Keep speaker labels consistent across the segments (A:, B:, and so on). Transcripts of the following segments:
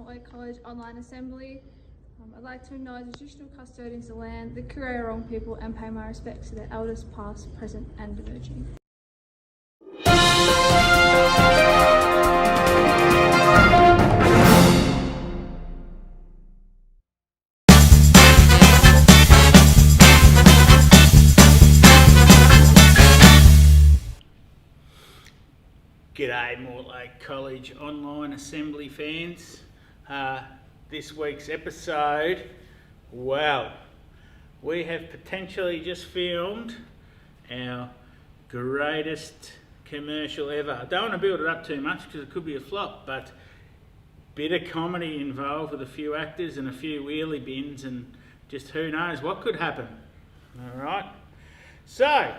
A: Mortlake College online assembly. I'd like to acknowledge the traditional custodians of the land, the Kurrawarong people, and pay my respects to their elders past, present and emerging.
B: G'day Mortlake College online assembly fans. This week's episode, wow, we have potentially just filmed our greatest commercial ever. I don't want to build it up too much because it could be a flop, but bit of comedy involved with a few actors and a few wheelie bins, and just who knows what could happen. All right, so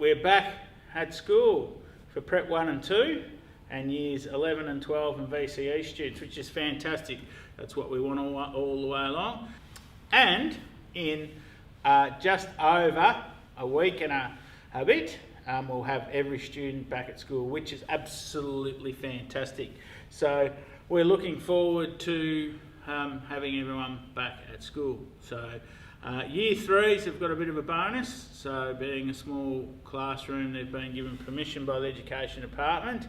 B: we're back at school for Prep 1 and 2 and years 11 and 12 and VCE students, which is fantastic. That's what we want all the way along. And in just over a week and a bit, we'll have every student back at school, which is absolutely fantastic. So we're looking forward to having everyone back at school. So year 3s have got a bit of a bonus. So being a small classroom, they've been given permission by the Education Department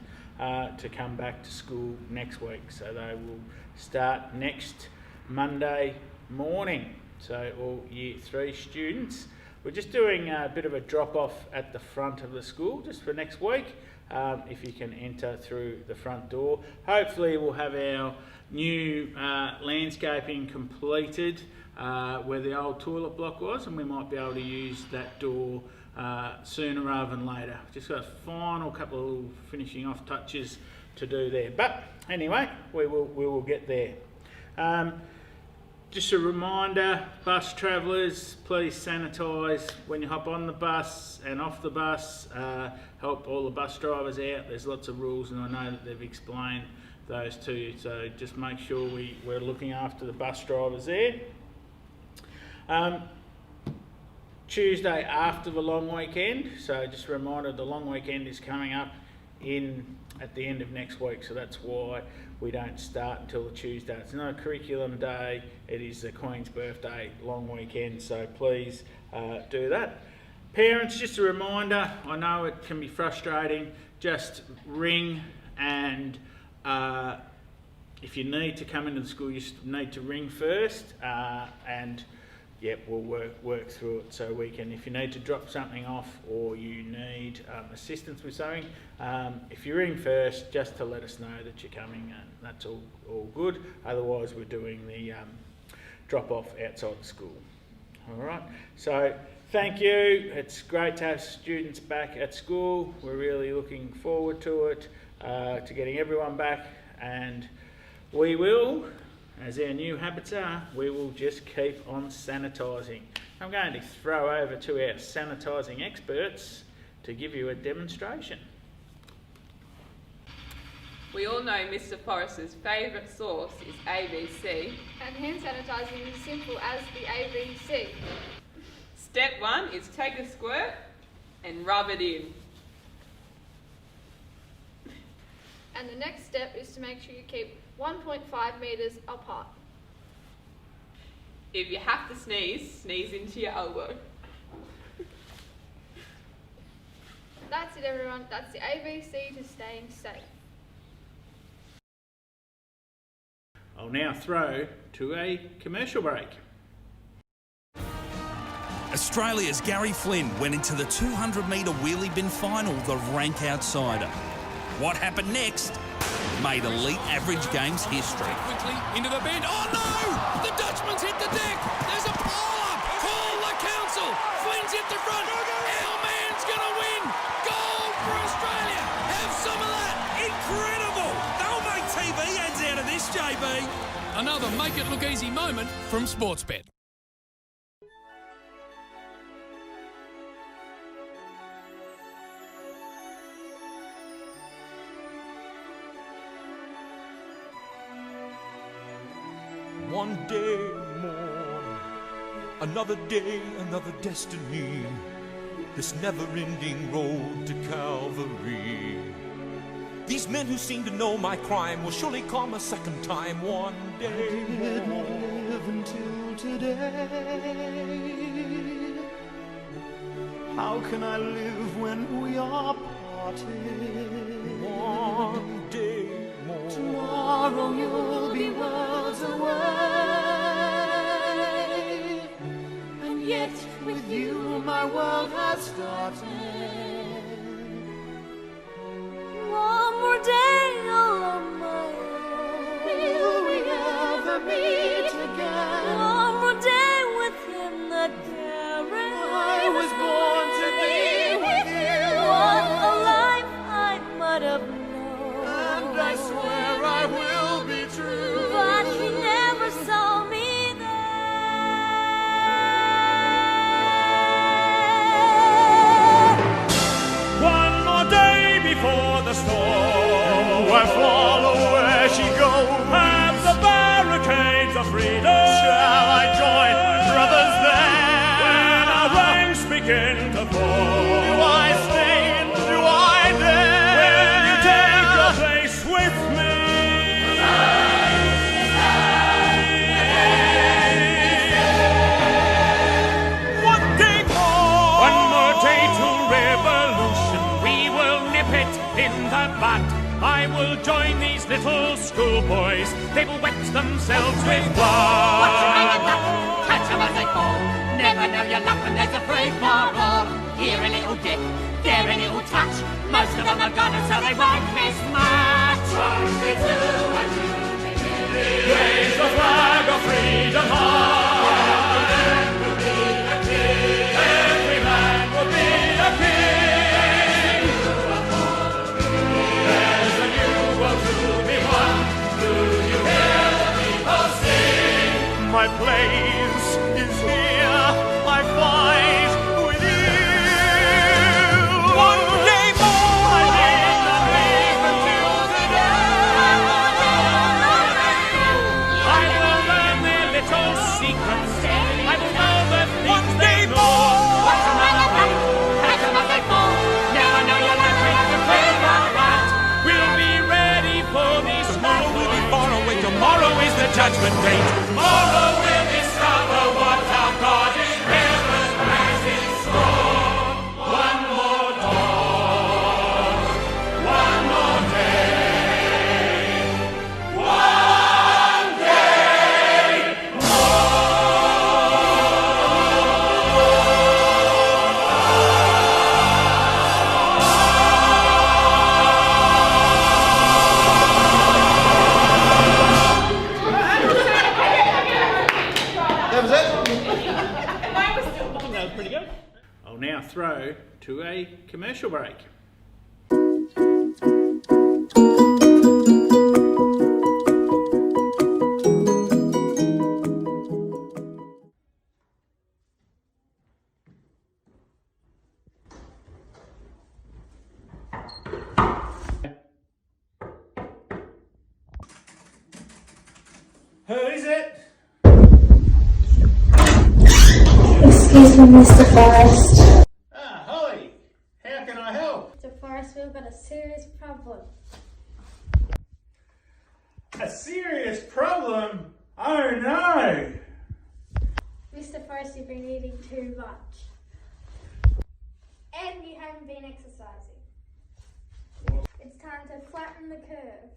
B: to come back to school next week. So they will start next Monday morning. So all year 3 students. We're just doing a bit of a drop-off at the front of the school just for next week. If you can enter through the front door. Hopefully we'll have our new landscaping completed where the old toilet block was, and we might be able to use that door sooner rather than later. Just got a final couple of little finishing off touches to do there. But anyway, we will get there. Just a reminder, bus travellers, please sanitise when you hop on the bus and off the bus. Help all the bus drivers out. There's lots of rules, and I know that they've explained those to you. So just make sure we're looking after the bus drivers there. Tuesday after the long weekend, so just a reminder, the long weekend is coming up at the end of next week, so that's why we don't start until the Tuesday. It's not a curriculum day, it is the Queen's birthday long weekend, so please do that. Parents, just a reminder, I know it can be frustrating, just ring, and if you need to come into the school, you need to ring first, and yep, we'll work through it so we can, if you need to drop something off or you need assistance with something, if you ring first, just to let us know that you're coming, and that's all good. Otherwise, we're doing the drop-off outside the school. All right, so thank you. It's great to have students back at school. We're really looking forward to it, to getting everyone back, and we will, as our new habits are, we will just keep on sanitising. I'm going to throw over to our sanitising experts to give you a demonstration.
C: We all know Mr. Forrester's favourite sauce is ABC.
A: And hand sanitising is as simple as the ABC.
C: Step 1 is take a squirt and rub it in.
A: And the next step is to make sure you keep 1.5 metres apart.
C: If you have to sneeze, sneeze into your elbow.
A: That's it, everyone. That's the ABC to staying safe.
B: I'll now throw to a commercial break.
D: Australia's Gary Flynn went into the 200-metre wheelie bin final, the rank outsider. What happened next made elite average games history.
E: Quickly into the bend. Oh no! The Dutchman's hit the deck. There's a pile-up. Call the council. Flynn's hit the front. Our man's gonna win. Gold for Australia. Have some of that.
D: Incredible! They'll make TV ads out of this, JB.
E: Another make it look easy moment from Sportsbet.
F: One day more, another day, another destiny, this never-ending road to Calvary. These men who seem to know my crime will surely come a second time one day.
G: Did not live until today. How can I live when we are parted?
F: One day more.
G: Tomorrow you'll be worlds away, and yet with you my world has started.
H: One more day all on my own.
G: Will we ever meet again?
H: One more day within the carriage.
G: I was born to be with you.
H: What a life I might have known.
G: And I swear I will be true.
H: But he never saw me there.
F: One more day before the storm.
G: I follow where she goes.
F: At the barricades of freedom.
G: Shall I join my brothers there?
F: When our ranks begin to fall.
G: Do I stay and do I dare?
F: Will you take your place with me? One day more. One more day to revolution. We will nip it in the bud. I will join these little schoolboys. They will wet themselves with blood.
I: What's your name, duck? Catch 'em as they fall. Never know your luck when there's a free for all. Here a little dip, there a little touch. Most of them are gone, so they won't miss much.
F: Raise the flag of freedom high. Every man will be a king. There's a new world to be won. Do you hear the people sing?
G: My place is here. I fight with you.
F: One day more.
G: I did not live until today.
F: I will learn their little secrets. I will know the things they know.
I: What's your name, duck? Catch 'em as they fall. Never know your luck when there's a free for all.
F: We'll be ready for these. Tomorrow will be far away. Tomorrow is the judgment day. Tomorrow we'll discover what our God in heaven has in store. One more dawn, one more day, one day
G: That was it?
B: That was pretty good. I'll now throw to a commercial break.
G: Who is it?
H: Excuse me, Mr. Forrest.
B: Ah, Holly, how can I help?
H: Mr. Forrest, we've got a serious problem.
B: A serious problem? Oh no!
H: Mr. Forrest, you've been eating too much. And you haven't been exercising. It's time to flatten the curve.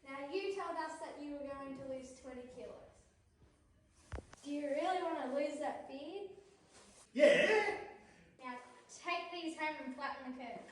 H: Now, you told us that you were going to lose 20 kilos. Do you really want to lose that beard?
B: Yeah?
H: Now, take these home and flatten the curve.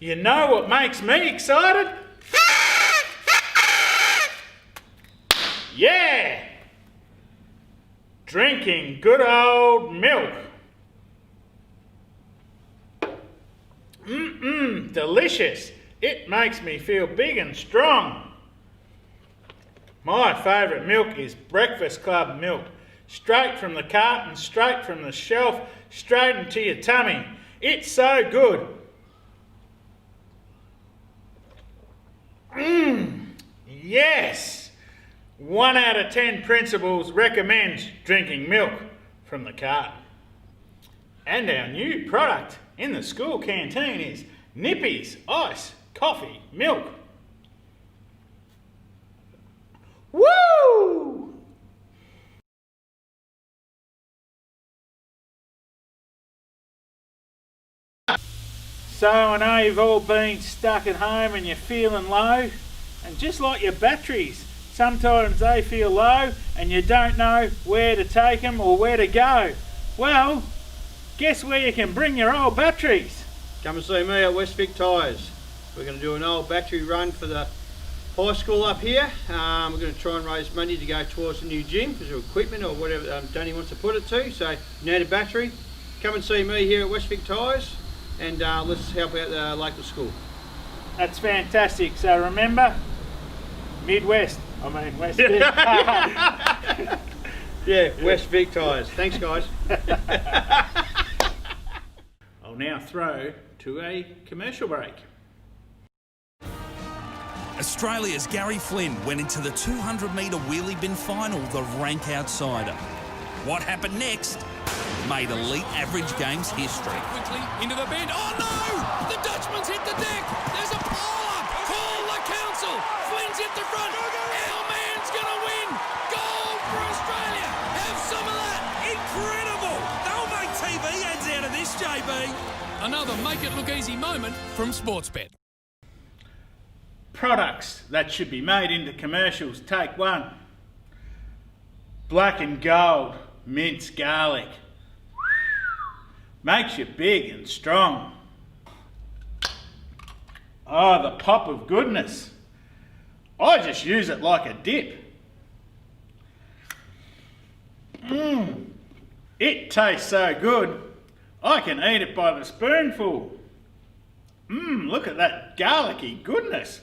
B: You know what makes me excited? Yeah! Drinking good old milk. Delicious. It makes me feel big and strong. My favourite milk is Breakfast Club milk. Straight from the carton, straight from the shelf, straight into your tummy. It's so good. Yes! 1 out of 10 principals recommends drinking milk from the carton. And our new product in the school canteen is Nippies Ice Coffee Milk. Woo! So I know you've all been stuck at home and you're feeling low, and just like your batteries, sometimes they feel low and you don't know where to take them or where to go. Well, guess where you can bring your old batteries?
J: Come and see me at West Vic Tyres. We're going to do an old battery run for the high school up here. We're going to try and raise money to go towards the new gym because of equipment or whatever Danny wants to put it to. So you need a battery, come and see me here at West Vic Tyres, and let's help out the local school.
B: That's fantastic. So remember, West Vic.
J: Yeah, West Vic Tyres. Thanks, guys.
B: I'll now throw to a commercial break.
D: Australia's Gary Flynn went into the 200-metre wheelie bin final the rank outsider. What happened next made elite average games history.
E: Quickly into the bend. Oh no! The Dutchman's hit the deck. There's a pole up. Call the council. Flynn's hit the front. Our man's gonna win. Gold for Australia. Have some of that.
D: Incredible! They'll make TV ads out of this, JB.
E: Another make it look easy moment from Sportsbet.
B: Products that should be made into commercials. Take one. Black and gold minced garlic. Makes you big and strong. Oh, the pop of goodness. I just use it like a dip. It tastes so good, I can eat it by the spoonful. Look at that garlicky goodness.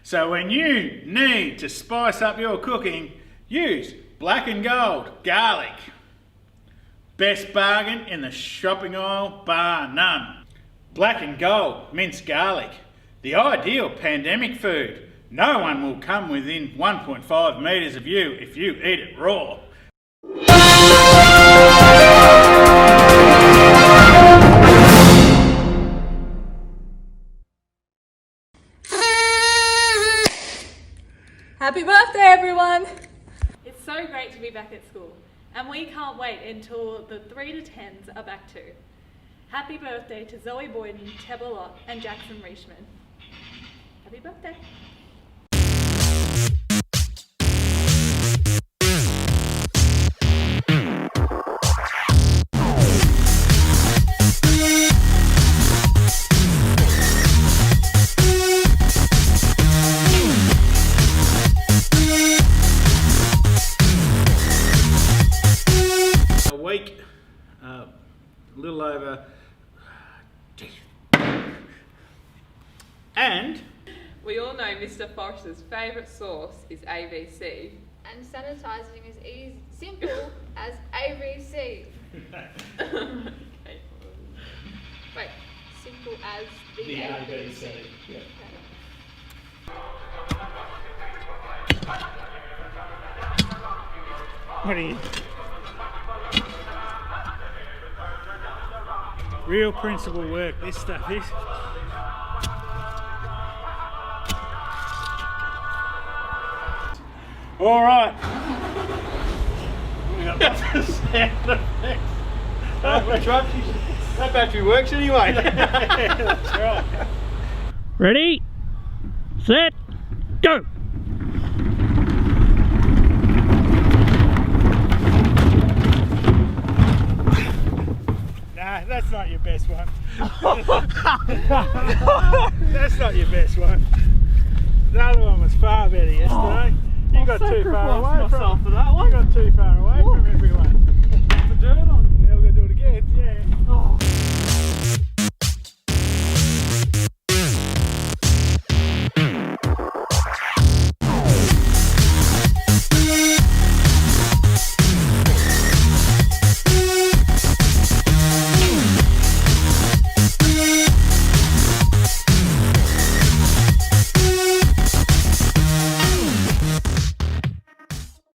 B: So when you need to spice up your cooking, use Black and Gold garlic. Best bargain in the shopping aisle, bar none. Black and Gold minced garlic, the ideal pandemic food. No one will come within 1.5 metres of you if you eat it raw.
K: Happy birthday, everyone!
L: It's so great to be back at school, and we can't wait until the 3 to 10s are back too. Happy birthday to Zoe Boyden, Tebba Lott, and Jackson Reishman. Happy birthday!
B: A little over, and
C: we all know Mr. Forrester's favourite sauce is ABC.
H: And sanitising is simple as ABC.
C: Okay.
H: Wait, simple as the ABC.
B: Yeah. What are you? Real principle work, this stuff is. All right. We got lots of sound effects.
J: That battery works anyway.
B: Yeah, that's right.
F: Ready, set, go!
B: Nah, that's not your best one. That's not your best one. The other one was far better yesterday. You got too far away from for that one. You got too far away from everyone. Put the dirt on. Now we're gonna do it again. Yeah.